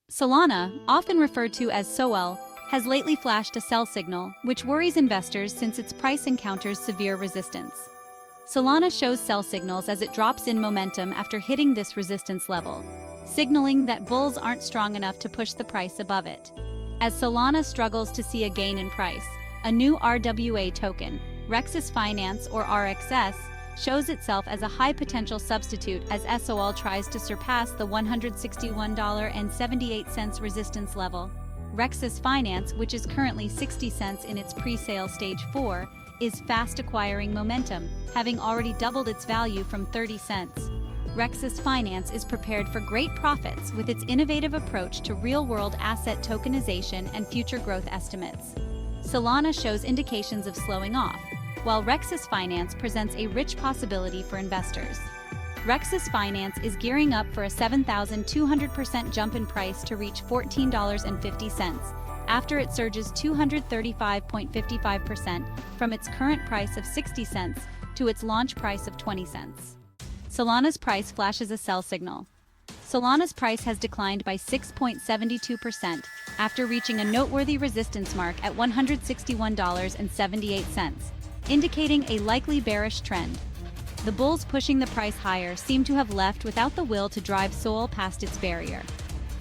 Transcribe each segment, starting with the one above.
Solana, often referred to as SOL, has lately flashed a sell signal, which worries investors since its price encounters severe resistance. Solana shows sell signals as it drops in momentum after hitting this resistance level, signaling that bulls aren't strong enough to push the price above it. As Solana struggles to see a gain in price, a new RWA token, Rexas Finance or RXS, shows itself as a high-potential substitute as SOL tries to surpass the $161.78 resistance level. Rexas Finance, which is currently 60 cents in its pre-sale stage 4, is fast acquiring momentum, having already doubled its value from 30 cents. Rexas Finance is prepared for great profits with its innovative approach to real-world asset tokenization and future growth estimates. Solana shows indications of slowing off, while Rexas Finance presents a rich possibility for investors. Rexas Finance is gearing up for a 7,200% jump in price to reach $14.50 after it surges 235.55% from its current price of 60 cents to its launch price of 20 cents. Solana's price flashes a sell signal. Solana's price has declined by 6.72% after reaching a noteworthy resistance mark at $161.78, indicating a likely bearish trend. The bulls pushing the price higher seem to have left without the will to drive SOL past its barrier.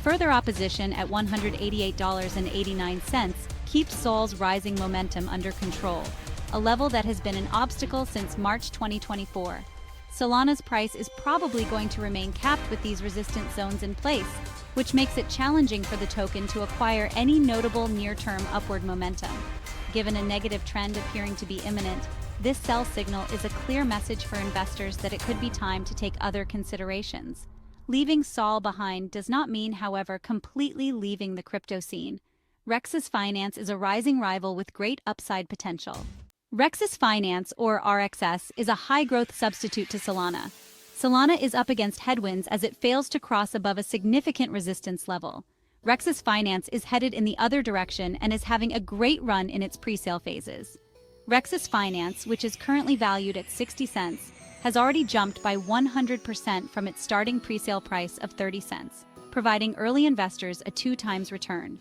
Further opposition at $188.89 keeps SOL's rising momentum under control, a level that has been an obstacle since March 2024. Solana's price is probably going to remain capped with these resistance zones in place, which makes it challenging for the token to acquire any notable near-term upward momentum. Given a negative trend appearing to be imminent, this sell signal is a clear message for investors that it could be time to take other considerations. Leaving SOL behind does not mean, however, completely leaving the crypto scene. Rexas Finance is a rising rival with great upside potential. Rexas Finance, or RXS, is a high-growth substitute to Solana. Solana is up against headwinds as it fails to cross above a significant resistance level. Rexas Finance is headed in the other direction and is having a great run in its pre-sale phases. Rexas Finance, which is currently valued at 60 cents, has already jumped by 100% from its starting pre-sale price of 30 cents, providing early investors a 2x return.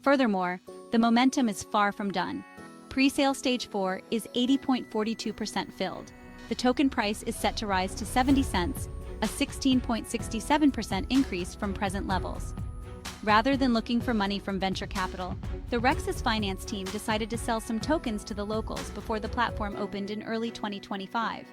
Furthermore, the momentum is far from done. Pre-sale stage 4 is 80.42% filled. The token price is set to rise to 70 cents, a 16.67% increase from present levels. Rather than looking for money from venture capital, the Rexas Finance team decided to sell some tokens to the locals before the platform opened in early 2025.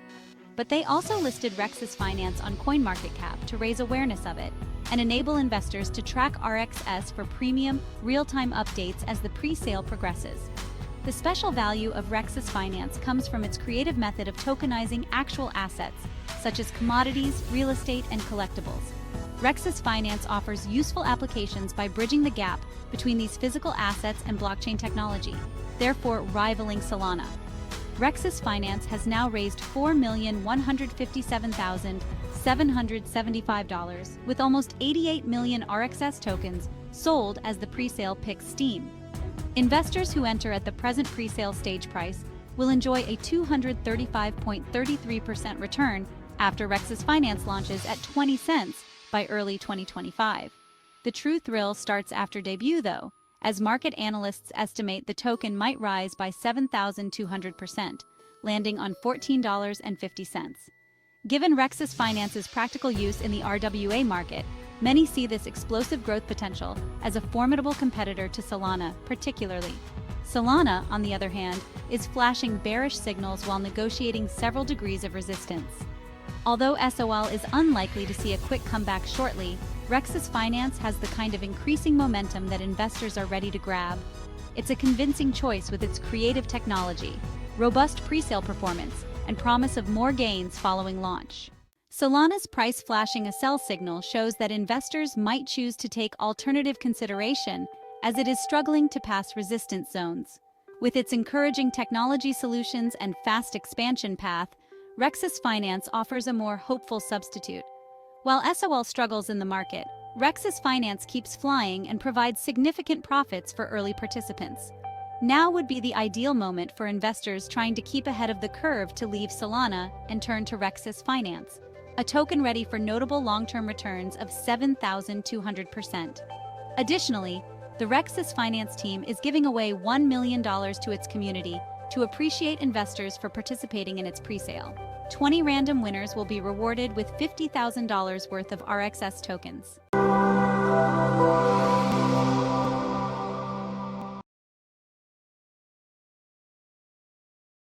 But they also listed Rexas Finance on CoinMarketCap to raise awareness of it and enable investors to track RXS for premium, real-time updates as the pre-sale progresses. The special value of Rexas Finance comes from its creative method of tokenizing actual assets, such as commodities, real estate, and collectibles. Rexas Finance offers useful applications by bridging the gap between these physical assets and blockchain technology, therefore rivaling Solana. Rexas Finance has now raised $4,157,775 with almost 88 million RXS tokens sold as the pre-sale picks steam. Investors who enter at the present pre-sale stage price will enjoy a 235.33% return after Rexas Finance launches at 20 cents by early 2025. The true thrill starts after debut, though, as market analysts estimate the token might rise by 7,200%, landing on $14.50. Given Rexas Finance's practical use in the RWA market, many see this explosive growth potential as a formidable competitor to Solana, particularly. Solana, on the other hand, is flashing bearish signals while negotiating several degrees of resistance. Although SOL is unlikely to see a quick comeback shortly, Rexas Finance has the kind of increasing momentum that investors are ready to grab. It's a convincing choice with its creative technology, robust pre-sale performance, and promise of more gains following launch. Solana's price flashing a sell signal shows that investors might choose to take alternative consideration as it is struggling to pass resistance zones. With its encouraging technology solutions and fast expansion path, Rexas Finance offers a more hopeful substitute. While SOL struggles in the market, Rexas Finance keeps flying and provides significant profits for early participants. Now would be the ideal moment for investors trying to keep ahead of the curve to leave Solana and turn to Rexas Finance, a token ready for notable long-term returns of 7,200%. Additionally, the Rexas Finance team is giving away $1 million to its community to appreciate investors for participating in its presale. 20 random winners will be rewarded with $50,000 worth of RXS tokens.